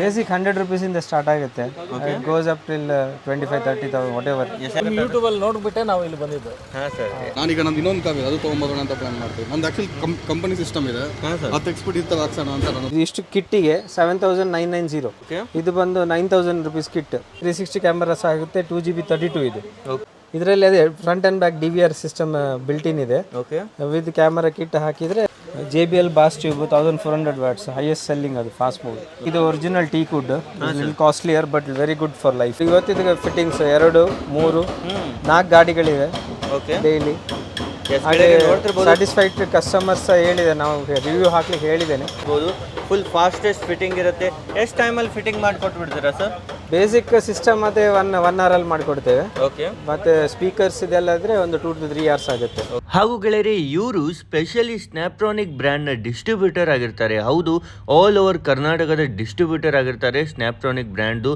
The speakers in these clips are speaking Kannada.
ಬೇಸಿಕ್ 100 rupees ಇಂದ ಸ್ಟಾರ್ಟ್ ಆಗುತ್ತೆ. It goes up till 25-30,000 what ever. YouTube ಅಲ್ಲಿ ನೋಡ್ಬಿಟ್ಟೆ ನಾವು ಇಲ್ಲಿ ಬಂದಿದ್ದು. ನಾನೀಗ ನಮ್ದು ಇನ್ನೊಂದು ಕಾರ್ ಇದೆ, ಅದು ತೊಗೊಂಬರೋಣ ಅಂತ ಪ್ಲಾನ್ ಮಾಡ್ತೀವಿ. ನಮ್ದು ಆಕ್ಚುಲಿ ಕಂಪನಿ ಸಿಸ್ಟಮ್ ಇದೆ, ಅದು ಎಕ್ಸ್ಪರ್ಟ್ ಇತ್ತು ಹಾಕ್ಸೋಣ ಅಂತ ನಾನು. ಇಷ್ಟು ಕಿಟ್ಟಿಗೆ 7,990. ಇದು ಬಂದು 9,000 rupees ಕಿಟ್. 360 ಕ್ಯಾಮರಾಸ್ ಆಗುತ್ತೆ. 2GB 32 ಇದೆ. ಇದರಲ್ಲಿ ಅದೇ front and back DVR system built in ಇದೆ. ವಿತ್ ಕ್ಯಾಮರಾ ಕಿಟ್ ಹಾಕಿದ್ರೆ JBL bass tube 1400 watts highest selling, ಅದು ಫಾಸ್ಟ್ ಮೂವ್. ಇದು ಒರಿಜಿನಲ್ ಟೀ ಕುಡ್, costlier but very good for life. ಇವತ್ತಿದ ಫಿಟ್ಟಿಂಗ್ಸ್ 2, 3, 4 ಗಾಡಿಗಳಿವೆ ಡೈಲಿ. ಸ್ಯಾಟಿಸ್ಫೈಡ್ ಕಸ್ಟಮರ್ಸ್ ಹೇಳಿದೆ, ನಾವು ರಿವ್ಯೂ ಹಾಕ್ಲಿಕ್ಕೆ ಹೇಳಿದ್ದೇನೆ. ಫುಲ್ ಫಾಸ್ಟೆಸ್ಟ್ ಫಿಟ್ಟಿಂಗ್ ಇರುತ್ತೆ. ಎಷ್ಟು ಟೈಮಲ್ಲಿ ಫಿಟ್ಟಿಂಗ್ ಮಾಡಿಕೊಟ್ಬಿಡ್ತೀರಾ ಸರ್? ಬೇಸಿಕ್ ಸಿಸ್ಟಮ್ ಮತ್ತೆ 1 hour ಅಲ್ಲಿ ಮಾಡಿಕೊಡ್ತೇವೆ. ಓಕೆ. ಮತ್ತೆ ಸ್ಪೀಕರ್ಸ್ ಇದೆಲ್ಲ ಇದ್ರೆ ಒಂದು 2 to 3 hours ಆಗುತ್ತೆ. ಹಾಗೂ ಗೆಳೆಯರೆ, ಇವರು ಸ್ಪೆಷಲಿ ಸ್ನ್ಯಾಪ್ಟ್ರಾನಿಕ್ ಬ್ರ್ಯಾಂಡ್ನ ಡಿಸ್ಟ್ರಿಬ್ಯೂಟರ್ ಆಗಿರ್ತಾರೆ. ಹೌದು, ಆಲ್ ಓವರ್ ಕರ್ನಾಟಕದ ಡಿಸ್ಟ್ರಿಬ್ಯೂಟರ್ ಆಗಿರ್ತಾರೆ ಸ್ನ್ಯಾಪ್ಟ್ರಾನಿಕ್ ಬ್ರ್ಯಾಂಡ್ದು.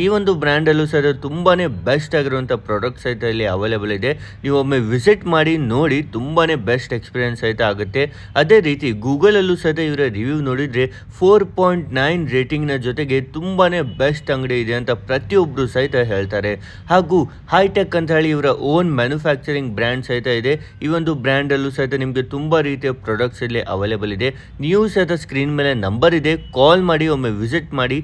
ಈ ಒಂದು ಬ್ರ್ಯಾಂಡಲ್ಲೂ ಸಹ ತುಂಬಾ ಬೆಸ್ಟ್ ಆಗಿರುವಂಥ ಪ್ರಾಡಕ್ಟ್ಸ್ ಸಹಿತ ಇಲ್ಲಿ ಅವೈಲೇಬಲ್ ಇದೆ. ನೀವು ಒಮ್ಮೆ ವಿಸಿಟ್ ಮಾಡಿ ನೋಡಿ, ತುಂಬಾ ಬೆಸ್ಟ್ ಎಕ್ಸ್ಪೀರಿಯನ್ಸ್ ಸಹಿತ ಆಗುತ್ತೆ. ಅದೇ ರೀತಿ ಗೂಗಲಲ್ಲೂ ಸಹಿತ ಇವರ ರಿವ್ಯೂ ನೋಡಿದರೆ 4.9 ರೇಟಿಂಗ್ನ ಜೊತೆಗೆ ತುಂಬಾ ಬೆಸ್ಟ್ ಅಂಗಡಿ ಇದೆ ಅಂತ ಪ್ರತಿಯೊಬ್ಬರು ಸಹಿತ ಹೇಳ್ತಾರೆ. ಹಾಗೂ ಹೈಟೆಕ್ ಅಂತ ಹೇಳಿ ಇವರ ಓನ್ ಮ್ಯಾನುಫ್ಯಾಕ್ಚರಿಂಗ್ ಬ್ರ್ಯಾಂಡ್ ಸಹಿತ ಇದೆ. ಈ ಒಂದು ಬ್ರ್ಯಾಂಡಲ್ಲೂ ಸಹಿತ ನಿಮಗೆ ತುಂಬ ರೀತಿಯ ಪ್ರಾಡಕ್ಟ್ಸ್ ಇಲ್ಲಿ ಅವೈಲೇಬಲ್ ಇದೆ. ನೀವು ಸಹಿತ ಸ್ಕ್ರೀನ್ ಮೇಲೆ ನಂಬರ್ ಇದೆ, ಕಾಲ್ ಮಾಡಿ ಒಮ್ಮೆ ವಿಸಿಟ್ ಮಾಡಿ.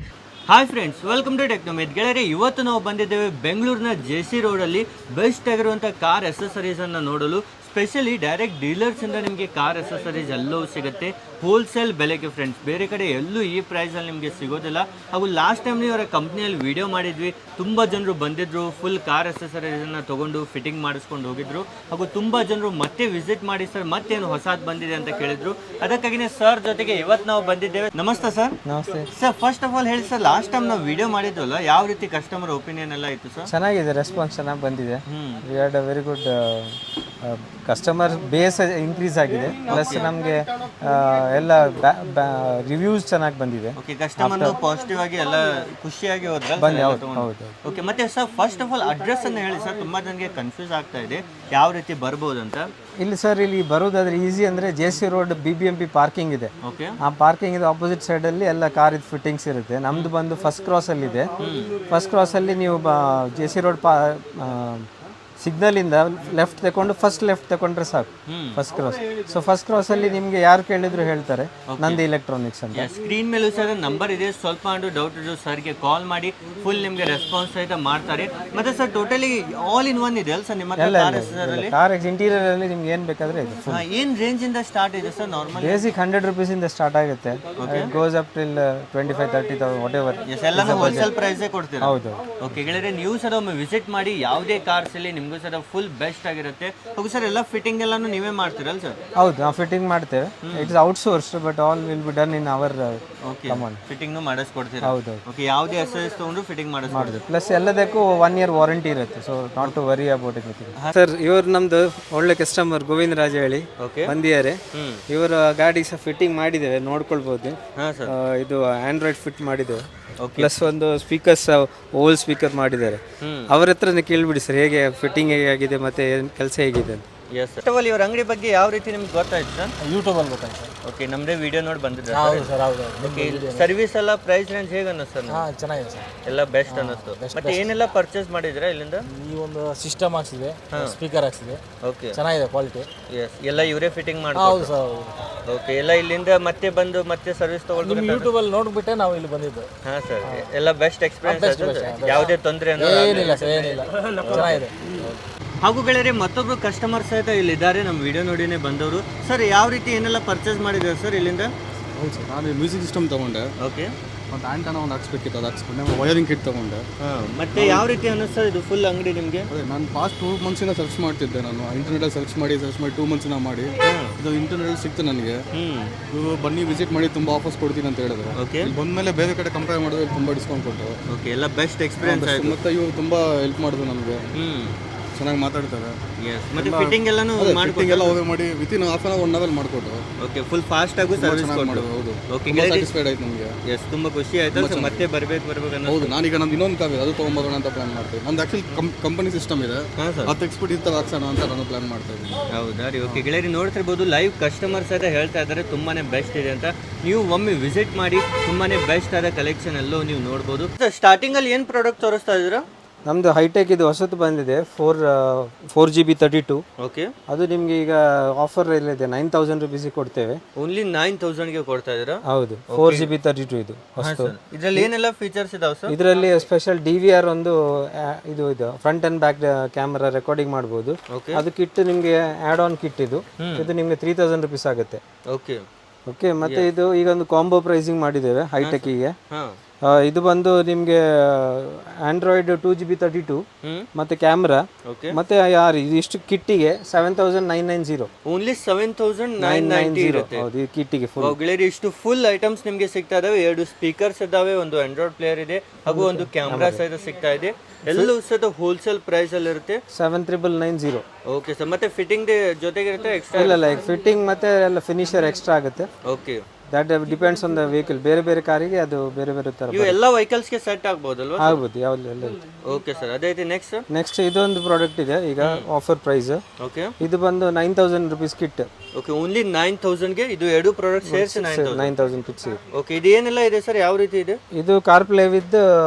Hi friends, welcome to Technomate. ಗೆಳೆಯರೆ, ಇವತ್ತು ನಾವು ಬಂದಿದ್ದೇವೆ ಬೆಂಗಳೂರಿನ JC ರೋಡಲ್ಲಿ ಬೆಸ್ಟ್ ಆಗಿರುವಂಥ ಕಾರ್ ಅಸೆಸರೀಸನ್ನು ನೋಡಲು. ಸ್ಪೆಷಲಿ ಡೈರೆಕ್ಟ್ ಡೀಲರ್ಸಿಂದ ನಿಮಗೆ ಕಾರ್ ಅಸೆಸರೀಸ್ ಎಲ್ಲವೂ ಸಿಗುತ್ತೆ ಹೋಲ್ಸೇಲ್ ಬೆಲೆಗೆ ಫ್ರೆಂಡ್ಸ್. ಬೇರೆ ಕಡೆ ಎಲ್ಲೂ ಈ ಪ್ರೈಸಲ್ಲಿ ನಿಮಗೆ ಸಿಗೋದಿಲ್ಲ. ಹಾಗೂ ಲಾಸ್ಟ್ ಟೈಮ್ ಇವರ ಕಂಪ್ನಿಯಲ್ಲಿ ವಿಡಿಯೋ ಮಾಡಿದ್ವಿ, ತುಂಬ ಜನರು ಬಂದಿದ್ದರು, ಫುಲ್ ಕಾರ್ ಅಸೆಸರೀಸನ್ನು ತೊಗೊಂಡು ಫಿಟ್ಟಿಂಗ್ ಮಾಡಿಸ್ಕೊಂಡು ಹೋಗಿದ್ರು. ಹಾಗೂ ತುಂಬ ಜನರು ಮತ್ತೆ ವಿಸಿಟ್ ಮಾಡಿ ಸರ್ ಮತ್ತೇನು ಹೊಸದು ಬಂದಿದೆ ಅಂತ ಕೇಳಿದ್ರು. ಅದಕ್ಕಾಗಿನೇ ಸರ್ ಜೊತೆಗೆ ಇವತ್ತು ನಾವು ಬಂದಿದ್ದೇವೆ. ನಮಸ್ತೆ ಸರ್. ನಮಸ್ತೆ ಸರ್. ಫಸ್ಟ್ ಆಫ್ ಆಲ್ ಹೇಳಿ ಸರ್, ಲಾಸ್ಟ್ ಟೈಮ್ ನಾವು ವಿಡಿಯೋ ಮಾಡಿದ್ವಲ್ಲ, ಯಾವ ರೀತಿ ಕಸ್ಟಮರ್ ಒಪಿನಿಯನ್ ಎಲ್ಲ ಇತ್ತು ಸರ್? ಚೆನ್ನಾಗಿದೆ, ರೆಸ್ಪಾನ್ಸ್ ಚೆನ್ನಾಗಿ ಬಂದಿದೆ. We had a very good customer base increase ಆಗಿದೆ. ಪ್ಲಸ್ ನಮಗೆ ಎಲ್ಲ ರಿವ್ಯೂಸ್ ಚೆನ್ನಾಗಿ ಬಂದಿದೆ. ಓಕೆ, ಕಸ್ಟಮರ್ ಪಾಸಿಟಿವ್ ಆಗಿ ಎಲ್ಲ ಖುಷಿಯಾಗಿ ಬನ್ನಿ. ಹೋದ್ರು. ಓಕೆ, ಮತ್ತೆ sir first of all address ಅನ್ನು ಹೇಳಿ ಸರ್, ತುಂಬಾ ಜನಕ್ಕೆ ಕನ್ಫ್ಯೂಸ್ ಆಗ್ತಾ ಇದೆ ಯಾವ ರೀತಿ ಬರ್ಬೋದು ಅಂತ. ಇಲ್ಲಿ ಸರ್, ಇಲ್ಲಿ ಬರೋದಾದ್ರೆ ಈಸಿ ಅಂದರೆ JC ರೋಡ್ BBMP ಪಾರ್ಕಿಂಗ್ ಇದೆ. ಓಕೆ. ಆ ಪಾರ್ಕಿಂಗ್ ಇದೆ ಆಪೋಸಿಟ್ ಸೈಡಲ್ಲಿ ಎಲ್ಲ ಕಾರ್ ಇದು ಫಿಟ್ಟಿಂಗ್ಸ್ ಇರುತ್ತೆ. ನಮ್ದು ಬಂದು ಫಸ್ಟ್ ಕ್ರಾಸಲ್ಲಿದೆ. ಫಸ್ಟ್ ಕ್ರಾಸಲ್ಲಿ ನೀವು JC ರೋಡ್ ಸಿಗ್ನಲಿಂದ ಲೆಫ್ಟ್ ತಗೊಂಡು ಫಸ್ಟ್ ಲೆಫ್ಟ್ ತಗೊಂಡ್ರೆ ಸಾಕು, ಫಸ್ಟ್ ಕ್ರಾಸ್. ಸೊ ಫಸ್ಟ್ ಕ್ರಾಸಲ್ಲಿ ನಿಮಗೆ ಯಾರು ಕೇಳಿದ್ರು ಹೇಳ್ತಾರೆ ನಂದಿ ಎಲೆಕ್ಟ್ರಾನಿಕ್ಸ್ ಅಂತ. ಸ್ಕ್ರೀನ್ ಮೇಲೂ ಸರ್ ನಂಬರ್ ಇದೆ, ಸ್ವಲ್ಪ ಡೌಟ್ ಇದ್ರು ಸರ್ಗೆ ಕಾಲ್ ಮಾಡಿ ಫುಲ್ ನಿಮಗೆ ರೆಸ್ಪಾನ್ಸ್ ಸಹಿತ ಮಾಡ್ತಾರೆ. ಮತ್ತೆ sir totally all in one ಇದೆ ಅಲ್ಲ ಸರ್ ನಿಮ್ಮ ಕಾರ್ ಇಂಟೀರಿಯರ್ ಅಲ್ಲಿ ನಿಮ್ಗೆ ಏನ್ ಬೇಕಾದ್ರೆ ಇದೆ. ಏನ್ ರೇಂಜ್ ಇಂದ ಸ್ಟಾರ್ಟ್ ಇದೆ ಸರ್? ನಾರ್ಮಲ್ ಬೇಸಿಕ್ 100 rupees ಇಂದ ಸ್ಟಾರ್ಟ್ ಆಗುತ್ತೆ. It goes up till 25-30,000 what ever. ಎಲ್ಲಾನು ಹೋಲ್ಸೇಲ್ ಪ್ರೈಸ್ ಕೊಡ್ತೀರಾ? ಹೌದು. ಓಕೆ ಗೆಳೆಯರೆ, ನೀವು ಸರ್ ಒಮ್ಮೆ ವಿಸಿಟ್ ಮಾಡಿ, ಯಾವುದೇ ಕಾರ್ಸ್ ಅಲ್ಲಿ ನಿಮ್ಗೂ ಸರ್ ಫುಲ್ ಬೆಸ್ಟ್ ಆಗಿರುತ್ತೆ. ಹೌದು ಸರ್, ಎಲ್ಲ ಫಿಟ್ಟಿಂಗ್ ಎಲ್ಲಾನು ನೀವೇ ಮಾಡ್ತೀರಲ್ಲ ಸರ್? ಹೌದು, ನಾವು ಫಿಟ್ಟಿಂಗ್ ಮಾಡ್ತೇವೆ. It's outsourced but all will be done in our command. Fitting ಮಾಡಿಸ್ಕೊಡ್ತೀರಾ? ಹೌದು. ಓಕೆ, ಯಾವುದೇ ಅಸೆಸ್ ತಗೊಂಡು ಫಿಟ್ಟಿಂಗ್ ಮಾಡಿಸ್ಕೊಡ್ತೀವಿ. ಪ್ಲಸ್ ಎಲ್ಲದಕ್ಕೂ 1 year ವಾರಂಟಿ ಇರುತ್ತೆ. So not to worry about it. Sir, ಇವರು ನಮ್ದು ಒಳ್ಳೆ ಕಸ್ಟಮರ್ ಗೋವಿಂದ ರಾಜ ಹೇಳಿ ಬಂದಿದ್ದಾರೆ. ಇವರ ಗಾಡಿ ಸಹ ಫಿಟ್ಟಿಂಗ್ ಮಾಡಿದ್ದೇವೆ, ನೋಡ್ಕೊಳ್ಬಹುದು. ಇದು ಆಂಡ್ರಾಯ್ಡ್ ಫಿಟ್ ಮಾಡಿದ್ದೇವೆ. ಪ್ಲಸ್ ಒಂದು ಸ್ಪೀಕರ್ಸ್ ಓಲ್ಡ್ ಸ್ಪೀಕರ್ ಮಾಡಿದ್ದಾರೆ. ಅವ್ರ ಹತ್ರನೇ ಕೇಳ್ಬಿಡಿ ಸರ್, ಹೇಗೆ ಫಿಟ್ಟಿಂಗ್ ಹೇಗಾಗಿದೆ ಮತ್ತೆ ಏನು ಕೆಲಸ ಹೇಗಿದೆ ಅಂತ. ಇವ್ರ ಅಂಗಡಿ ಬಗ್ಗೆ ಯಾವ ರೀತಿ ನಿಮ್ಗೆ ಗೊತ್ತಾಯ್ತು ಸರ್? ಯೂಟ್ಯೂಬ್ ಅಲ್ಲಿ ಗೊತ್ತಾಯ್ತು. ಓಕೆ, ನಮ್ಮದೇ ವಿಡಿಯೋ ನೋಡಿ ಬಂದಿದ್ದೆ. ಹೌದು ಸರ್, ಹೌದು. ಸರ್ವಿಸ್ ಎಲ್ಲ ಪ್ರೈಸ್ ರೇಂಜ್ ಹೇಗೆ ಅನ್ನಿಸ್ತು ಸರ್? ಚೆನ್ನಾಗಿದೆ ಸರ್, ಎಲ್ಲ ಬೆಸ್ಟ್ ಅನ್ನಿಸ್ತು. ಮತ್ತೆ ಏನೆಲ್ಲ ಪರ್ಚೇಸ್ ಮಾಡಿದ್ರಾ ಇಲ್ಲಿಂದ? ಈ ಒಂದು ಸಿಸ್ಟಮ್ ಹಾಕ್ಸಿದೆ, ಸ್ಪೀಕರ್ ಹಾಕ್ಸಿದೆ. ಓಕೆ, ಚೆನ್ನಾಗಿದೆ ಕ್ವಾಲಿಟಿ. ಎಸ್, ಎಲ್ಲ ಇವರೇ ಫಿಟ್ಟಿಂಗ್ ಮಾಡಿ. ಹೌದು ಸರ್. ಓಕೆ, ಎಲ್ಲ ಇಲ್ಲಿಂದ ಮತ್ತೆ ಬಂದು ಮತ್ತೆ ಸರ್ವಿಸ್ ತಗೊಳ್ಬೇಕು. ಯೂಟ್ಯೂಬ್ ಅಲ್ಲಿ ನೋಡ್ಬಿಟ್ಟೆ ನಾವು ಇಲ್ಲಿ ಬಂದಿದ್ದು. ಹಾ ಸರ್, ಎಲ್ಲ ಬೆಸ್ಟ್ ಎಕ್ಸ್ಪೀರಿಯನ್ಸ್, ಯಾವುದೇ ತೊಂದರೆ ಏನಿಲ್ಲ ಸರ್, ಏನಿಲ್ಲ, ಚೆನ್ನಾಗಿದೆ. ಹಾಗೂ ಗೆಳೆಯರೆ, ಮತ್ತೊಬ್ರು ಕಸ್ಟಮರ್ ಸಹಿತ ಇಲ್ಲಿದ್ದಾರೆ, ನಮ್ಮ ವಿಡಿಯೋ ನೋಡಿನೇ ಬಂದವರು. ಸರ್, ಯಾವ ರೀತಿ ಏನೆಲ್ಲ ಪರ್ಚೇಸ್ ಮಾಡಿದ್ದಾರೆ ಸರ್ ಇಲ್ಲಿಂದ? ಹೌದು ಸರ್, ನಾನು ಮ್ಯೂಸಿಕ್ ಸಿಸ್ಟಮ್ ತೊಗೊಂಡೆ. ಓಕೆ. ಮತ್ತು ಆ್ಯಂಟನ ಒಂದು ಹಾಕ್ಸ್ಬೇಕಿತ್ತು, ಅದು ಹಾಕ್ಸ್ಕೊಂಡೆ. ವಯರಿಂಗ್ ಕಿಟ್ ತೊಗೊಂಡೆ. ಮತ್ತೆ ಯಾವ ರೀತಿ ಅನ್ನಿಸ್ತದೆ ಇದು ಫುಲ್ ಅಂಗಡಿ ನಿಮಗೆ? ಅದೇ ನಾನು ಪಾಸ್ಟ್ 2 months ಸರ್ಚ್ ಮಾಡ್ತಿದ್ದೆ. ನಾನು ಇಂಟರ್ನೆಟಲ್ಲಿ ಸರ್ಚ್ ಮಾಡಿ 2 months ಮಾಡಿ ಇದು ಇಂಟರ್ನೆಟ್ ಸಿಕ್ತು ನನಗೆ. ಇವರು ಬನ್ನಿ ವಿಸಿಟ್ ಮಾಡಿ, ತುಂಬ ಆಫರ್ಸ್ ಕೊಡ್ತೀನಿ ಅಂತ ಹೇಳಿದ್ರು. ಓಕೆ. ಬಂದಮೇಲೆ ಬೇರೆ ಕಡೆ ಕಂಪೇರ್ ಮಾಡಿದ್ರೆ ತುಂಬ ಡಿಸ್ಕೌಂಟ್ ಕೊಟ್ಟರು. ಓಕೆ, ಎಲ್ಲ ಬೆಸ್ಟ್ ಎಕ್ಸ್ಪೀರಿಯನ್ಸ್ ಆಯಿತು. ಮತ್ತು ಇವರು ತುಂಬ ಹೆಲ್ಪ್ ಮಾಡಿದ್ರು ನಮಗೆ. ಚೆನ್ನಾಗಿ ಮಾತಾಡ್ತಾರೆ. ಎಸ್, ಮತ್ತೆ ಫಿಟ್ಟಿಂಗ್ ಎಲ್ಲಾನು ಫಿಟ್ಟಿಂಗ್ ಎಲ್ಲ ಹೋಗಿ ಮಾಡಿ within half an hour 1 hour ಮಾಡಿಕೊಟ್ಟು. ಓಕೆ, ಫುಲ್ ಫಾಸ್ಟ್ ಆಗಿ ಸರ್ವಿಸ್ ಕೊಟ್ಟು. ಹೌದು, ಓಕೆ, ಸ್ಯಾಟಿಸ್ಫೈಡ್ ಆಯ್ತು ನಮಗೆ. ಎಸ್, ತುಂಬಾ ಖುಷಿ ಆಯ್ತು. ಮತ್ತೆ ಬರ್ಬೇಕು ಅನ್ನೋ. ಹೌದು, ನಾನೀಗ ನಂದು ಇನ್ನೊಂದು ಕಾರ್ ಇದೆ, ಅದು ತೊಗೊಂಬರೋಣ ಅಂತ ಪ್ಲಾನ್ ಮಾಡ್ತೀನಿ. ನಂದು ಆ್ಯಕ್ಚುಲಿ ಕಂಪನಿ ಸಿಸ್ಟಮ್ ಇದೆ, ಅದು ತೆಗ್ಸ್ಬಿಟ್ಟು ಇಂಥ ಹಾಕ್ಸೋಣ ಅಂತ ನಾನು ಪ್ಲಾನ್ ಮಾಡ್ತಾ ಇದ್ದೀನಿ. ಹೌದಾ ರೀ? ಓಕೆ ಗೆಳೆಯರಿ, ನೋಡ್ತಿರ್ಬೋದು ಲೈವ್ ಕಸ್ಟಮರ್ಸ್ ಅಂತ ಹೇಳ್ತಾ ಇದ್ದಾರೆ ತುಂಬಾನೇ ಬೆಸ್ಟ್ ಇದೆ ಅಂತ. ನೀವು ಒಮ್ಮೆ ವಿಸಿಟ್ ಮಾಡಿ, ತುಂಬಾನೇ ಬೆಸ್ಟ್ ಆದ ಕಲೆಕ್ಷನ್ ಎಲ್ಲೋ ನೀವು ನೋಡ್ಬೋದು. ಸ್ಟಾರ್ಟಿಂಗ್ ಅಲ್ಲಿ ಏನು ಪ್ರಾಡಕ್ಟ್ ತೋರಿಸ್ತಾ ಇದ್ದೀರಾ? ನಮ್ದು ಹೈಟೆಕ್ ಇದು ಹೊಸತು ಬಂದಿದೆ, 4GB 32. ಓಕೆ, ಅದು ನಿಮ್ಗೆ ಈಗ ಆಫರ್ ಇದೆ, 9000 ರುಪೀಸಿಗೆ ಕೊಡ್ತೇವೆ. ಓನ್ಲಿ 9000ಗೆ ಕೊಡ್ತಾ ಇದ್ದೀರಾ? ಹೌದು, 4GB 32 ಇದು ಹೊಸತು. ಇದರಲ್ಲಿ ಏನೆಲ್ಲ ಫೀಚರ್ಸ್ ಇದಾವೆ ಸರ್? ಇದರಲ್ಲಿ ಸ್ಪೆಷಲ್ DVR ಒಂದು ಇದು front and back camera recording ಮಾಡ್ಬೋದು. ಅದು ಕಿಟ್ ನಿಮಗೆ ಆ್ಯಡ್ ಆನ್ ಕಿಟ್ ಇದು ನಿಮಗೆ 3000 ರುಪೀಸ್ ಆಗುತ್ತೆ. ಓಕೆ ಓಕೆ, ಮತ್ತೆ ಇದು ಈಗ ಒಂದು ಕಾಂಬೋ ಪ್ರೈಸಿಂಗ್ ಮಾಡಿದ್ದೇವೆ ಹೈಟೆಕ್ಕಿಗೆ. ಹಾಂ, ಇದು ಬಂದು ನಿಮಗೆ ಆಂಡ್ರಾಯ್ಡ್ 2GB 32 ಮತ್ತೆ ಕ್ಯಾಮ್ರಾ ಮತ್ತೆ ಇಷ್ಟು ಕಿಟ್ಟಿಗೆ 7990. ಓನ್ಲಿ 7990 ಇರುತ್ತೆ. ಹೌದು, ಈ ಕಿಟ್ಟಿಗೆ ಫುಲ್. ಗೆಳೆಯರಿ, ಇಷ್ಟು ಫುಲ್ ಐಟಮ್ಸ್ ನಿಮಗೆ ಸಿಗ್ತಾ ಇದಾವೆ. 2 ಸ್ಪೀಕರ್ಸ್ ಇದಾವೆ, ಒಂದು ಆಂಡ್ರಾಯ್ಡ್ ಪ್ಲೇಯರ್ ಇದೆ, ಹಾಗೂ ಒಂದು ಕ್ಯಾಮ್ರಾ ಸಹಿತ ಸಿಗ್ತಾ ಇದೆ. ಎಲ್ಲವೂ ಸಹಿತ ಹೋಲ್ಸೇಲ್ ಪ್ರೈಸ್ ಅಲ್ಲಿ ಇರುತ್ತೆ. 7990. ಓಕೆ ಸರ್, ಮತ್ತೆ ಫಿಟ್ಟಿಂಗ್ ಜೊತೆಗೆ ಇರುತ್ತೆ ಎಕ್ಸ್ಟ್ರಾ? ಇಲ್ಲ, ಫಿಟ್ಟಿಂಗ್ ಮತ್ತೆ ಎಲ್ಲ ಫಿನಿಶರ್ ಎಕ್ಸ್ಟ್ರಾ ಆಗುತ್ತೆ. Okay, that depends on the vehicle. ಬೇರೆ ಬೇರೆ ಕಾರಿಗೆ ಅದು ಬೇರೆ ಬೇರೆ ತರ ಇವು ಎಲ್ಲ ವೆಹಿಕಲ್ಸ್ಗೆ ಸೆಟ್ ಆಗ್ಬೋದಲ್ವಾ? ಆಗ್ಬೋದು, ಯಾವ್ದು. ಓಕೆ ಸರ್, ಅದೇ ನೆಕ್ಸ್ಟ್ ಇದೊಂದು ಪ್ರಾಡಕ್ಟ್ ಇದೆ ಈಗ ಆಫರ್ ಪ್ರೈಸ್. ಓಕೆ, ಇದು ಬಂದು 9000 ರುಪೀಸ್ ಕಿಟ್. ಓಕೆ, ಓನ್ಲಿ 9000ಗೆ ಇದು 2 ಪ್ರಾಡಕ್ಟ್ ಸೇರಿಸಿ 9000 ಕಿಟ್ಸ್. ಓಕೆ, ಇದು ಏನೆಲ್ಲ ಇದೆ ಸರ್? ಯಾವ ರೀತಿ ಇದೆ? ಇದು ಕಾರ್ ಪ್ಲೇ ವಿತ್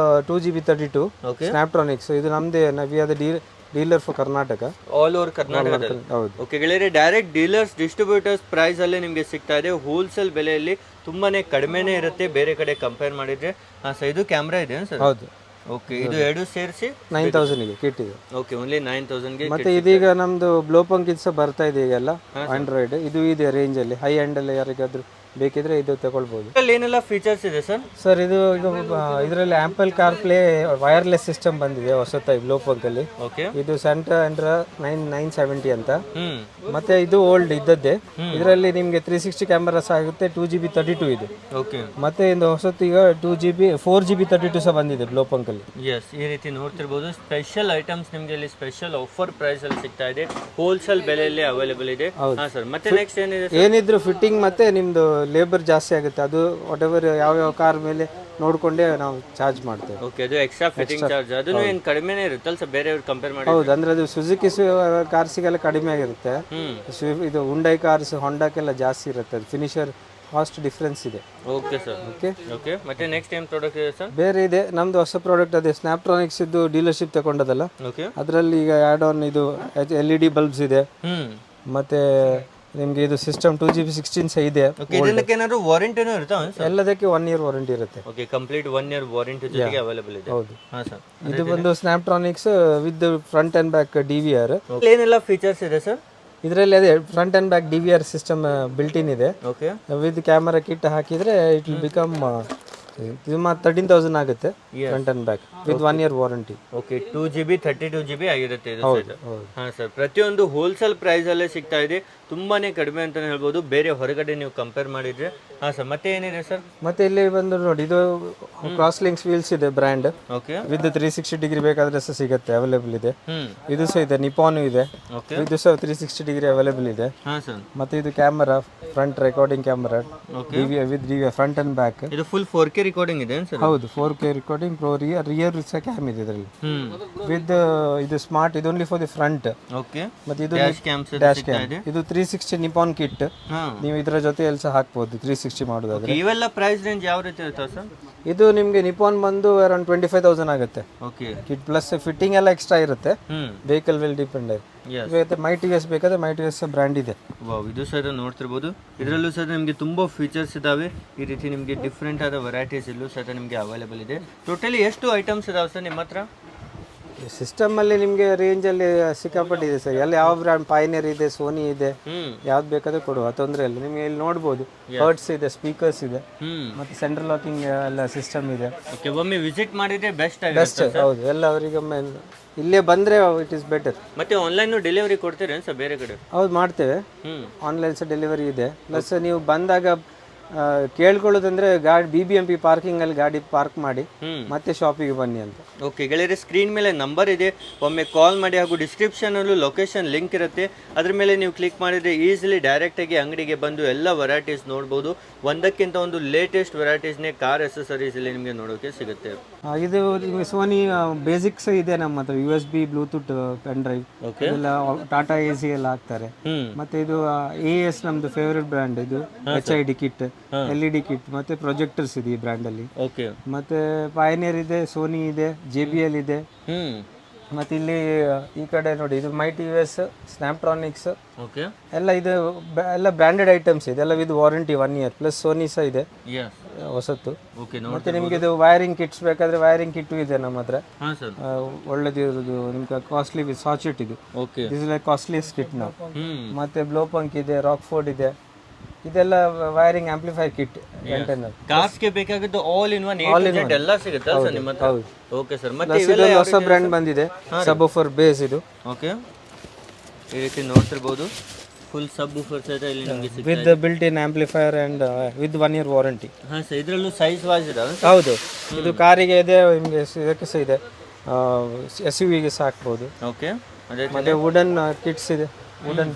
2GB 32 ಸ್ನ್ಯಾಪ್ಟ್ರಾನಿಕ್ಸ್. ಇದು ನಮ್ದೇ, we are the dealer for Karnataka, all over ಕರ್ನಾಟಕದಲ್ಲಿ. ಹೌದು. ಓಕೆ ಗೆಳೆಯರೆ, ಡೈರೆಕ್ಟ್ ಡೀಲರ್ಸ್ ಡಿಸ್ಟ್ರಿಬ್ಯೂಟರ್ಸ್ ಪ್ರೈಸ್ ಅಲ್ಲೇ ನಿಮಗೆ ಸಿಗ್ತಾ ಇದೆ. ಹೋಲ್ಸೇಲ್ ಬೆಲೆಯಲ್ಲಿ ತುಂಬಾನೇ ಕಡಿಮೆನೇ ಇರುತ್ತೆ ಬೇರೆ ಕಡೆ ಕಂಪೇರ್ ಮಾಡಿದ್ರೆ. ಹಾಂ ಸರ್, ಇದು ಕ್ಯಾಮ್ರಾ ಇದೆ ಸರ್? ಹೌದು. ಓಕೆ, ಇದು 2 ಸೇರಿಸಿ 9000ಗೆ ಕಿಟ್ ಇದೆ. ಓಕೆ, ಓನ್ಲಿ 9000ಗೆ. ಮತ್ತೆ ಇದೀಗ ನಮ್ದು ಬ್ಲೋಪಂಕ್ ಸಹ ಬರ್ತಾ ಇದೆ ಈಗೆಲ್ಲ ಆಂಡ್ರಾಯ್ಡ್. ಇದು ಇದೆ ರೇಂಜ್ ಅಲ್ಲಿ, ಹೈ ಎಂಡ್ ಅಲ್ಲಿ ಯಾರಿಗಾದ್ರೂ ಬೇಕಿದ್ರೆ ಇದು ತಗೊಳ್ಬಹುದು. ಏನೆಲ್ಲ ಫೀಚರ್ಸ್ ಇದೆ ಸರ್? ಸರ್, ಇದು ಇದರಲ್ಲಿ ample car play wireless system ಬಂದಿದೆ ಹೊಸತಾಗಿ ಬ್ಲೋಪಂಕ್ ಅಲ್ಲಿ. ಓಕೆ, ಇದು ಸೆಂಟರ್ ಅಂಡ್ರ 970 ಅಂತ. ಮತ್ತೆ ಇದು ಓಲ್ಡ್ ಇದ್ದದ್ದೇ. ಇದರಲ್ಲಿ ನಿಮ್ಗೆ 360 ಕ್ಯಾಮೆರಾ ಸಹ ಆಗುತ್ತೆ. 2GB 32 ಇದು. ಓಕೆ, ಮತ್ತೆ ಇದು ಹೊಸತು ಈಗ 4GB 32 ಸಹ ಬಂದಿದೆ ಬ್ಲೋಪಂಕ್ ಅಲ್ಲಿ. ಎಸ್, ಈ ರೀತಿ ನೋಡ್ತಿರ್ಬೋದು. ಸ್ಪೆಷಲ್ ಐಟಮ್ಸ್ ನಿಮಗೆ ಇಲ್ಲಿ ಸ್ಪೆಷಲ್ ಆಫರ್ ಪ್ರೈಸ್ ಅಲ್ಲಿ ಸಿಗ್ತಾ ಇದೆ. ಹೋಲ್ಸೇಲ್ ಬೆಲೆಯಲ್ಲಿ ಅವೈಲೇಬಲ್ ಇದೆ. ಹಾಂ ಸರ್, ಮತ್ತೆ ನೆಕ್ಸ್ಟ್ ಏನಿದೆ? ಏನಿದ್ರು ಫಿಟ್ಟಿಂಗ್ ಮತ್ತೆ ನಿಮ್ದು ಲೇಬರ್ ಜಾಸ್ತಿ ಆಗುತ್ತೆ. ಅದು ವಾಟ್ ಎವರ್ ಯಾವ ಕಾರ್ ಮೇಲೆ ನೋಡ್ಕೊಂಡೇ ನಾವು ಚಾರ್ಜ್ ಮಾಡ್ತೇವೆ. ಓಕೆ, ಅದು ಎಕ್ಸ್ಟ್ರಾ ಫಿಟ್ಟಿಂಗ್ ಚಾರ್ಜ್ ಅದನ್ನು ಏನು ಕಡಿಮೆನೇ ಇರುತ್ತಲ್ಲ ಸರ್ ಬೇರೆಯವ್ರು ಕಂಪೇರ್ ಮಾಡಿ? ಹೌದು, ಅಂದ್ರೆ ಅದು ಸುಜುಕಿ ಕಾರ್ಸಿಗೆಲ್ಲ ಕಡಿಮೆ ಆಗಿರುತ್ತೆ. ಇದು ಹುಂಡೈ ಕಾರ್ಸ್, ಹೊಂಡಕ್ಕೆಲ್ಲ ಜಾಸ್ತಿ ಇರುತ್ತೆ. ಅದು ಫಿನಿಶರ್ ಕಾಸ್ಟ್ ಡಿಫ್ರೆನ್ಸ್ ಇದೆ. Okay sir. ಓಕೆ, ಮತ್ತೆ ನೆಕ್ಸ್ಟ್ ಏನು ಪ್ರಾಡಕ್ಟ್ ಇದೆ ಸರ್? ಬೇರೆ ಇದೆ ನಮ್ದು ಹೊಸ ಪ್ರಾಡಕ್ಟ್, ಅದೇ ಸ್ನ್ಯಾಪ್ಟ್ರಾನಿಕ್ಸ್ ಇದ್ದು ಡೀಲರ್ಶಿಪ್ ತಗೊಂಡದಲ್ಲ. ಓಕೆ, ಅದರಲ್ಲಿ ಈಗ ಆ್ಯಡ್ ಆನ್ ಇದು LED ಬಲ್ಬ್ಸ್ ಇದೆ. ಮತ್ತೆ ನಿಮ್ಗೆ ಇದು ಸಿಸ್ಟಮ್ 2GB 16 ಸಹ ಇದೆ. ಇದಕ್ಕೆ ಏನಾದ್ರು ವಾರಂಟಿನೂ ಇರುತ್ತಾ? ಎಲ್ಲದಕ್ಕೆ 1 year ವಾರಂಟಿ ಇರುತ್ತೆ. ಓಕೆ, ಕಂಪ್ಲೀಟ್ 1 year ವಾರಂಟಿ ಜೊತೆಗೆ ಅವೈಲೇಬಲ್ ಇದೆ. ಹೌದು. ಹಾಂ ಸರ್, ಇದು ಬಂದು Snaptronics with front and back DVR. ಏನೆಲ್ಲ ಫೀಚರ್ಸ್ ಇದೆ ಸರ್? ಇದರಲ್ಲಿ ಅದೇ front and back DVR system built in ಇದೆ. ಓಕೆ, ವಿತ್ ಕ್ಯಾಮರಾ ಕಿಟ್ ಹಾಕಿದ್ರೆ ಇಟ್ ವಿಲ್ ಬಿಕಮ್ 13,000 ಆಗುತ್ತೆ front and back with 1 year warranty. Okay, 2GB 32GB ಆಗಿರುತ್ತೆ ಇದು ಸೈಡ್. ಹಾಂ ಸರ್, ಪ್ರತಿಯೊಂದು ಹೋಲ್ಸೇಲ್ ಪ್ರೈಸ್ ಅಲ್ಲೇ ಸಿಗ್ತಾ ಇದೆ. ತುಂಬಾನೇ ಕಡಿಮೆ ಅಂತಾನೆ ಹೇಳ್ಬೋದು ಬೇರೆ ಹೊರಗಡೆ ನೀವು ಕಂಪೇರ್ ಮಾಡಿದ್ರೆ. ಹಾಂ ಸರ್, ಮತ್ತೆ ಏನಿದೆ ಸರ್? ಮತ್ತೆ ಇಲ್ಲಿ ಬಂದು ನೋಡಿ, ಇದು ಕ್ರಾಸ್ ಲಿಂಕ್ಸ್ ವೀಲ್ಸ್ ಇದೆ ಬ್ರ್ಯಾಂಡ್. ಓಕೆ, ವಿತ್ 360 ಡಿಗ್ರಿ ಬೇಕಾದ್ರೆ ಸಹ ಸಿಗುತ್ತೆ, ಅವೈಲೇಬಲ್ ಇದೆ. ಇದು ಸಹ ಇದೆ, ನಿಪಾನ್ ಇದೆ. ಇದು ಸಹ 360 ಡಿಗ್ರಿ ಅವೈಲೇಬಲ್ ಇದೆ. ಹಾಂ ಸರ್, ಮತ್ತೆ ಇದು camera, front recording camera with front and back. ಇದು ಫುಲ್ 4K ರಿಕಾರ್ಡಿಂಗ್ ಇದೆ ಸರ್? ಹೌದು, 4K ರಿಕಾರ್ಡಿಂಗ್, ಪ್ರೋ ರಿಯರ್ ಸಹ ಕ್ಯಾಮ್ ಇದೆ ಇದರಲ್ಲಿ. ವಿತ್ ಇದು ಸ್ಮಾರ್ಟ್, ಇದು only for the front. Okay, ಮತ್ತೆ ಇದು ಡ್ಯಾಶ್ ಕ್ಯಾಮ್ ಇದೆ. ಇದು 360 ನಿಪಾನ್ ಕಿಟ್. ನೀವು ಇದರ ಜೊತೆ ಎಲ್ಲ ಹಾಕಬಹುದು 360 ಮಾಡೋದಾದ್ರೆ. ಇವೆಲ್ಲ ಪ್ರೈಸ್ ರೇಂಜ್ ಯಾವ ರೀತಿ ಇರ್ತವೆ ಸರ್? ಇದು ನಿಮಗೆ ನಿಪಾನ್ ಬಂದು ಅರೌಂಡ್ 25,000 ಆಗುತ್ತೆ. ಓಕೆ, ಕಿಟ್ ಪ್ಲಸ್ ಫಿಟ್ಟಿಂಗ್ ಎಲ್ಲ ಎಕ್ಸ್ಟ್ರಾ ಇರುತ್ತೆ. Vehicle will depend. My TVS ಬೇಕಾದ್ರೆ ಮೈ TVS ಬ್ರ್ಯಾಂಡ್ ಇದೆ. ವಾವ್, ಇದು ಸಹ ನೋಡ್ತಿರ್ಬೋದು. ಇದರಲ್ಲೂ ಸಹ ನಿಮಗೆ ತುಂಬ ಫೀಚರ್ಸ್ ಇದಾವೆ. ಈ ರೀತಿ ನಿಮಗೆ ಡಿಫ್ರೆಂಟ್ ಆದ ವೆರೈಟೀಸ್ ಇಲ್ಲೂ ಸಹ ನಿಮಗೆ ಅವೈಲೇಬಲ್ ಇದೆ. ಟೋಟಲಿ ಎಷ್ಟು ಐಟಮ್ಸ್ ಇದಾವೆ ಸರ್ ನಿಮ್ಮ ಹತ್ರ? ಸಿಸ್ಟಮ್ ಅಲ್ಲಿ ನಿಮಗೆ ರೇಂಜ್ ಅಲ್ಲಿ ಸಿಕ್ಕಾಪಟ್ಟೆ ಇದೆ ಸರ್. ಎಲ್ಲ ಯಾವ ಬ್ರ್ಯಾಂಡ್, ಪೈನಿಯರ್ ಇದೆ, ಸೋನಿ ಇದೆ, ಯಾವ್ದು ಬೇಕಾದ್ರೆ ಕೊಡುವ, ತೊಂದರೆ ಇಲ್ಲ. ನಿಮಗೆ ಇಲ್ಲಿ ನೋಡ್ಬೋದು, ಹರ್ಟ್ಸ್ ಇದೆ, ಸ್ಪೀಕರ್ಸ್ ಇದೆ, ಮತ್ತೆ ಸೆಂಟ್ರಲ್ ಲಾಕಿಂಗ್ ಎಲ್ಲ ಸಿಸ್ಟಮ್ ಇದೆ. ಓಕೆ, ಒಮ್ಮೆ ವಿಸಿಟ್ ಮಾಡಿದ್ರೆ ಬೆಸ್ಟ್ ಹೌದು, ಎಲ್ಲ ಅವರಿಗೆ ಇಲ್ಲೇ ಬಂದ್ರೆ ಇಟ್ ಇಸ್ ಬೆಟರ್. ಮತ್ತೆ ಆನ್ಲೈನ್ ಡೆಲಿವರಿ ಕೊಡ್ತೀರಾ ಸರ್ ಬೇರೆ ಕಡೆ? ಹೌದು, ಮಾಡ್ತೇವೆ. ಆನ್ಲೈನ್ ಸಹ ಡೆಲಿವರಿ ಇದೆ. ಪ್ಲಸ್ ನೀವು ಬಂದಾಗ ಕೇಳ್ಕೊಳ್ಳೋದಂದ್ರೆ ಗಾಡಿ BBMP ಪಾರ್ಕಿಂಗಲ್ಲಿ ಗಾಡಿ ಪಾರ್ಕ್ ಮಾಡಿ ಮತ್ತೆ ಶಾಪಿಗೆ ಬನ್ನಿ ಅಂತ. ಓಕೆ ಗೆಳೆಯರೆ, ಸ್ಕ್ರೀನ್ ಮೇಲೆ ನಂಬರ್ ಇದೆ, ಒಮ್ಮೆ ಕಾಲ್ ಮಾಡಿ. ಹಾಗೂ ಡಿಸ್ಕ್ರಿಪ್ಷನಲ್ಲೂ ಲೊಕೇಶನ್ ಲಿಂಕ್ ಇರುತ್ತೆ, ಅದ್ರ ಮೇಲೆ ನೀವು ಕ್ಲಿಕ್ ಮಾಡಿದರೆ ಈಸಿಲಿ ಡೈರೆಕ್ಟಾಗಿ ಅಂಗಡಿಗೆ ಬಂದು ಎಲ್ಲ ವೆರೈಟೀಸ್ ನೋಡ್ಬೋದು. ಒಂದಕ್ಕಿಂತ ಒಂದು ಲೇಟೆಸ್ಟ್ ವೆರೈಟೀಸ್ನೇ ಕಾರ್ ಎಸೆಸರೀಸ್ ಇಲ್ಲಿ ನಿಮಗೆ ನೋಡೋಕೆ ಸಿಗುತ್ತೆ. ಇದು ಸೋನಿ ಬೇಸಿಕ್ಸ್ ಇದೆ ನಮ್ಮ ಹತ್ರ, USB ಬ್ಲೂಟೂತ್ ಪೆನ್ ಡ್ರೈವ್ ಎಲ್ಲ, ಟಾಟಾ AC ಎಲ್ಲ ಹಾಕ್ತಾರೆ. ಮತ್ತೆ ಇದು AS ನಮ್ದು ಫೇವರೇಟ್ ಬ್ರ್ಯಾಂಡ್, ಇದು HID ಕಿಟ್, LED ಕಿಟ್ ಮತ್ತೆ ಪ್ರೊಜೆಕ್ಟರ್ಸ್ ಇದೆ ಈ ಬ್ರ್ಯಾಂಡ್ ಅಲ್ಲಿ. ಓಕೆ, ಮತ್ತೆ ಪಯನಿಯರ್ ಇದೆ, ಸೋನಿ ಇದೆ, JBL ಇದೆ. ಮತ್ತೆ ಇಲ್ಲಿ ಈ ಕಡೆ ನೋಡಿ, ಇದು ಮೈ TVS, ಸ್ನ್ಯಾಪ್ಟ್ರಾನಿಕ್ಸ್, ಓಕೆ ಎಲ್ಲ ಇದು ಎಲ್ಲ ಬ್ರ್ಯಾಂಡೆಡ್ ಐಟಮ್ಸ್ ಇದೆ, ಎಲ್ಲ with warranty 1 year plus Sony ಸಹ ಇದೆ ಹೊಸತ್ತು. ಓಕೆ, ಮತ್ತೆ ನಿಮ್ಗೆ ಇದು ವೈರಿಂಗ್ ಕಿಟ್ಸ್ ಬೇಕಾದ್ರೆ ವೈರಿಂಗ್ ಕಿಟ್ ಇದೆ ನಮ್ಮ ಹತ್ರ. ಹಾಂ ಸರ್, ಒಳ್ಳೇದಿರೋದು ನಿಮ್ಗೆ ಕಾಸ್ಟ್ಲಿ ವಿತ್ ಸಾಚೆಟ್ ಇದು. Okay, this is like costliest kit ನಾವು. ಮತ್ತೆ ಬ್ಲೋಪಂಕ್ ಇದೆ, ರಾಕ್ಫೋರ್ಡ್ ಇದೆ, ಇದೆಲ್ಲ ವೈರಿಂಗ್ ಆಂಪ್ಲಿಫೈರ್ ಕಿಟ್. ಕಾರ್ಸ್ಗೆ ಬೇಕಾಗಿದ್ದು ಆಲ್ ಇನ್ ಒನ್ ಎಲ್ಲ ಸಿಗುತ್ತೆ ಸರ್ ನಿಮ್ಮ ಹತ್ರ? Okay sir. ಮತ್ತೆ ಇದೊಂದು ಹೊಸ ಬ್ರ್ಯಾಂಡ್ ಬಂದಿದೆ, ಸಬ್ವೂಫರ್ ಬೇಸ್ ಇದು. ಓಕೆ, ಈ ರೀತಿ ನೋಡ್ತಿರ್ಬೋದು, ಫುಲ್ ಸಬ್ವೂಫರ್ ಸಹಿತ ಇಲ್ಲಿ ನಿಮಗೆ ಸಿಗುತ್ತೆ with built in amplifier and with 1 year warranty. ಹಾಂ ಸರ್, ಇದರಲ್ಲೂ ಸೈಜ್ ವಾಯ್ಸ್ ಇದಾವೆ? ಹೌದು, ಇದು ಕಾರಿಗೆ ಇದೆ, ನಿಮಗೆ ಇದಕ್ಕೆ ಸಹ ಇದೆ, SUV-ಗೆ ಸಹ ಹಾಕ್ಬೋದು. ಓಕೆ, ಅದೇ ಮತ್ತೆ ವುಡನ್ ಕಿಟ್ಸ್ ಇದೆ, wooden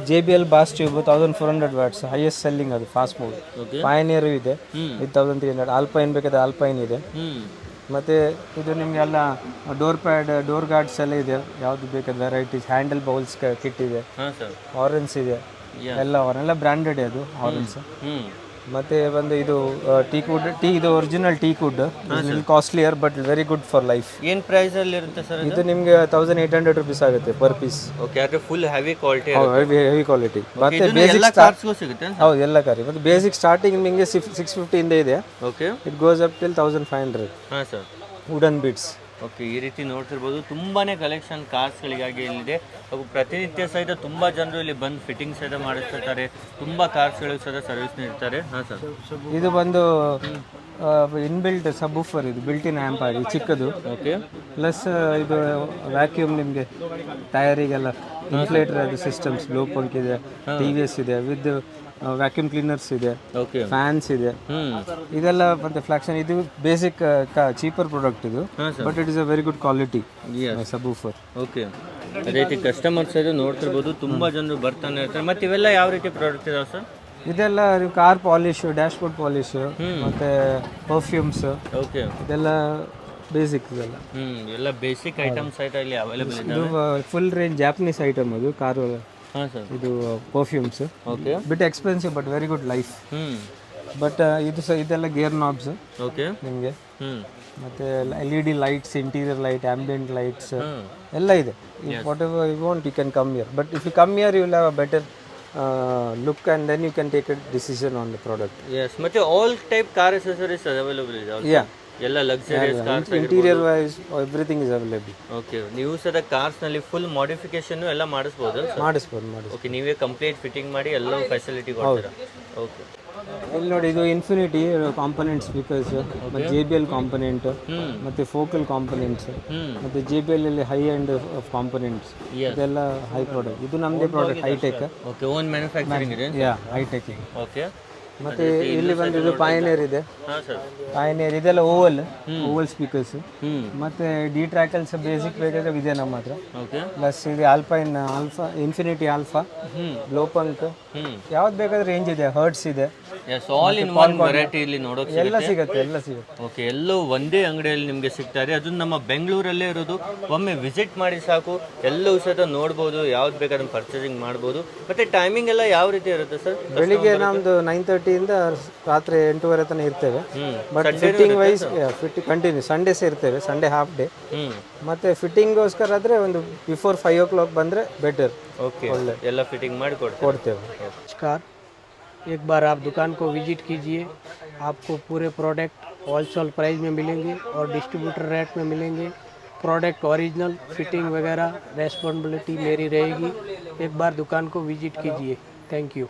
JBL bass tube 1400 watts, highest selling ಅದು, ಫಾಸ್ಟ್ ಮೂವ್. ಪಯನಿಯರ್ ಇದೆ ವಿತ್ 1300, ಆಲ್ಪೈನ್ ಬೇಕಾದ್ರೆ ಆಲ್ಪೈನ್ ಇದೆ. ಮತ್ತೆ ಇದು ನಿಮಗೆಲ್ಲ ಡೋರ್ ಪ್ಯಾಡ್, ಡೋರ್ ಗಾರ್ಡ್ಸ್ ಎಲ್ಲ ಇದೆ, ಯಾವುದು ಬೇಕಾದ ವೆರೈಟೀಸ್. ಹ್ಯಾಂಡಲ್ ಬೌಲ್ಸ್ ಕಿಟ್ ಇದೆ, ಆರೆನ್ಸ್ ಇದೆ, ಎಲ್ಲ ಬ್ರ್ಯಾಂಡೆಡ್ ಅದು ಆರೆನ್ಸ್. ಮತ್ತೆ ಬಂದು ಇದು ಟೀಕ್ ವುಡ್, ಇದು original teak wood, costlier but very good for life. ಏನು ಪ್ರೈಸ್ ಅಲ್ಲಿ ಇರುತ್ತೆ ಸರ್ ಇದು ನಿಮಗೆ 1800 rupees ಆಗುತ್ತೆ ಪರ್ ಪೀಸ್. ಓಕೆ, ಅದು full heavy quality, heavy quality. ಮತ್ತೆ ಎಲ್ಲ ಕಾರ್ಸ್ಗೂ ಸಿಗುತ್ತೆ? ಹೌದು, ಎಲ್ಲ ಕಾರಿ. ಮತ್ತೆ ಬೇಸಿಕ್ ಸ್ಟಾರ್ಟಿಂಗ್ ನಿಮಗೆ 650 ಇಂದ ಇದೆ. Okay, it goes up till 1500. ಹಾಂ ಸರ್, ವುಡನ್ ಬೀಟ್ಸ್. ಓಕೆ, ಈ ರೀತಿ ನೋಡ್ತಿರ್ಬೋದು, ತುಂಬಾನೇ ಕಲೆಕ್ಷನ್ ಕಾರ್ಸ್ಗಳಿಗಾಗಿ ಇಲ್ಲಿದೆ. ಹಾಗೂ ಪ್ರತಿನಿತ್ಯ ಸಹಿತ ತುಂಬ ಜನರು ಇಲ್ಲಿ ಬಂದು ಫಿಟ್ಟಿಂಗ್ ಸಹಿತ ಮಾಡಿಸ್ತಿರ್ತಾರೆ, ತುಂಬ ಕಾರ್ಸ್ಗಳಿಗೆ ಸಹಿತ ಸರ್ವಿಸ್ ನೀಡ್ತಾರೆ. ಹಾಂ ಸರ್, ಇದು ಬಂದು ಇನ್ಬಿಲ್ಟ್ ಸಬ್ವೂಫರ್, ಇದು ಬಿಲ್ಟ್ ಇನ್ ಆ್ಯಂಪ್ ಆಗಿ ಚಿಕ್ಕದು. ಓಕೆ, ಪ್ಲಸ್ ಇದು ವ್ಯಾಕ್ಯೂಮ್ ನಿಮಗೆ ಟಯರಿಗೆಲ್ಲ ಇನ್ಫ್ಲೇಟರ್ ಅದು ಸಿಸ್ಟಮ್ಸ್, ಬ್ಲೋಪಂಕ್ ಇದೆ, TVS ಇದೆ, ವಿತ್ ವ್ಯಾಕ್ಯೂಮ್ ಕ್ಲೀನರ್ಸ್ ಇದೆ, ಓಕೆ, ಫ್ಯಾನ್ಸ್ ಇದೆ. ಇದೆಲ್ಲ ಮತ್ತೆ ಫ್ಲಾಕ್ಷನ್. ಇದು ಬೇಸಿಕ್ ಚೀಪರ್ ಪ್ರಾಡಕ್ಟ್ ಇದು, but it is a very good quality ಸಬ್ವೂಫರ್. Okay, ಅದೇ ರೀತಿ ಕಸ್ಟಮರ್ಸ್ ಇದು ನೋಡ್ತಿರ್ಬೋದು, ತುಂಬ ಜನರು ಬರ್ತಾನೆ ಇರ್ತಾರೆ. ಮತ್ತು ಇವೆಲ್ಲ ಯಾವ ರೀತಿ ಪ್ರಾಡಕ್ಟ್ ಇದಾವೆ ಸರ್? ಇದೆಲ್ಲ car polish, dashboard polish, ಮತ್ತೆ ಪರ್ಫ್ಯೂಮ್ಸ್. ಓಕೆ, ಇದೆಲ್ಲ ಬೇಸಿಕ್. ಇದೆಲ್ಲ ಎಲ್ಲ ಬೇಸಿಕ್ ಐಟಮ್ಸ್ ಆಯ್ತಾ ಇಲ್ಲಿ ಅವೈಲೇಬಲ್ ಇದೆ? ಇದು ಫುಲ್ ರೇಂಜ್ ಜಾಪನೀಸ್ ಐಟಮ್ ಅದು, ಕಾರು. ಹಾಂ ಸರ್, ಇದು perfumes. Okay, bit expensive but very good life. But ಇದು ಸಹ ಇದೆಲ್ಲ ಗೇರ್ ನಾಬ್ಸ್ ಓಕೆ ನಿಮಗೆ. ಮತ್ತೆ LED lights, interior light, ambient lights ಎಲ್ಲ ಇದೆ. Whatever you want you can come here. But if you come here you will have a better look and then you can take a decision on the product. Yes, ಮತ್ತೆ all type car accessories available ಇದೆ? ಯಾ, ಎಲ್ಲ luxurious cars, interior wise everything is available. Okay, ನೀವು ಸದ ಕಾರ್ಸ್ನಲ್ಲಿ ಫುಲ್ ಮಾಡಿಫಿಕೇಶನ್ ಎಲ್ಲ ಮಾಡಿಸ್ಬೋದು? ಮಾಡಿಸ್ಬೋದು. ಓಕೆ, ನೀವೇ ಕಂಪ್ಲೀಟ್ ಫಿಟ್ಟಿಂಗ್ ಮಾಡಿ ಎಲ್ಲ ಫೆಸಿಲಿಟಿ ಕೊಡ್ತೀರಾ? ಓಕೆ, ಇಲ್ಲಿ ನೋಡಿ, ಇದು ಇನ್ಫಿನಿಟಿ ಕಾಂಪೊನೆಂಟ್ ಸ್ಪೀಕರ್ಸ್, ಮತ್ತೆ JBL ಕಾಂಪೊನೆಂಟ್, ಮತ್ತೆ ಫೋಕಲ್ ಕಾಂಪೊನೆಂಟ್ಸ್, ಮತ್ತೆ JBL ಅಲ್ಲಿ ಹೈ ಎಂಡ್ ಕಾಂಪೊನೆಂಟ್ಸ್. ಇದೆಲ್ಲ ಹೈ ಪ್ರಾಡಕ್ಟ್. ಇದು ನಮ್ಮದೇ product, hitech. Okay, own manufacturing ಇದೆ? Yeah, high tech. ಓಕೆ, ಮತ್ತೆ ಇಲ್ಲಿ ಬಂದಿದ್ದು ಪಯನಿಯರ್ ಇದೆ. ಹಾಂ ಸರ್, ಪಯನಿಯರ್ ಇದೆಲ್ಲ ಓವಲ್ ಸ್ಪೀಕರ್ಸ್. ಮತ್ತೆ ಡಿ ಟ್ರ್ಯಾಕಲ್ಸ್ ಬೇಸಿಕ್ ಬೇಕಾದ್ರೆ ಇದೆ ನಮ್ಮ ಹತ್ರ. ಓಕೆ, ಪ್ಲಸ್ ಇದು Alpine alpha, Infinity alpha, Blaupunkt, ಯಾವ್ದು ಬೇಕಾದ್ರೆ ರೇಂಜ್ ಇದೆ. ಹರ್ಟ್ಸ್ ಇದೆ. Yes, all in one variety ಇಲ್ಲಿ ನೋಡೋಕೆ ಎಲ್ಲ ಸಿಗುತ್ತೆ, ಎಲ್ಲ ಸಿಗುತ್ತೆ. ಓಕೆ, ಎಲ್ಲೂ ಒಂದೇ ಅಂಗಡಿಯಲ್ಲಿ ನಿಮಗೆ ಸಿಗ್ತಾರೆ. ಅದು ನಮ್ಮ ಬೆಂಗಳೂರಲ್ಲೇ ಇರೋದು. ಒಮ್ಮೆ ವಿಸಿಟ್ ಮಾಡಿ ಸಾಕು, ಎಲ್ಲವೂ ಸಹಿತ ನೋಡ್ಬೋದು, ಯಾವ್ದು ಬೇಕಾದ್ರೆ ಪರ್ಚೇಸಿಂಗ್ ಮಾಡ್ಬೋದು. ಮತ್ತೆ ಟೈಮಿಂಗ್ ಎಲ್ಲ ಯಾವ ರೀತಿ ಇರುತ್ತೆ ಸರ್? ಬೆಳಿಗ್ಗೆ ನಮ್ದು 9:30 ಇಂದ ರಾತ್ರಿ 8:30 ತನಕ ಇರ್ತೇವೆ. But fitting wise continue Sundays ಇರ್ತೇವೆ, ಸಂಡೇ ಹಾಫ್ ಡೇ. ಮತ್ತೆ ಫಿಟ್ಟಿಂಗ್ಗೋಸ್ಕರ ಆದರೆ ಒಂದು ಬಿಫೋರ್ 5 o'clock ಬಂದರೆ ಬೆಟರ್. ಓಕೆ, ಎಲ್ಲ ಫಿಟ್ಟಿಂಗ್ ಮಾಡಿ ಕೊಡ್ತೇವೆ. नमस्कार, एक बार आप दुकान को विजिट कीजिए, आपको पूरे प्रोडक्ट होलसेल प्राइस में मिलेंगे और डिस्ट्रीब्यूटर रेट में मिलेंगे. प्रोडक्ट ओरिजिनल, फिटिंग वगैरह रेस्पॉन्सिबिलिटी मेरी रहेगी. एक बार दुकान को विजिट कीजिए. Thank you.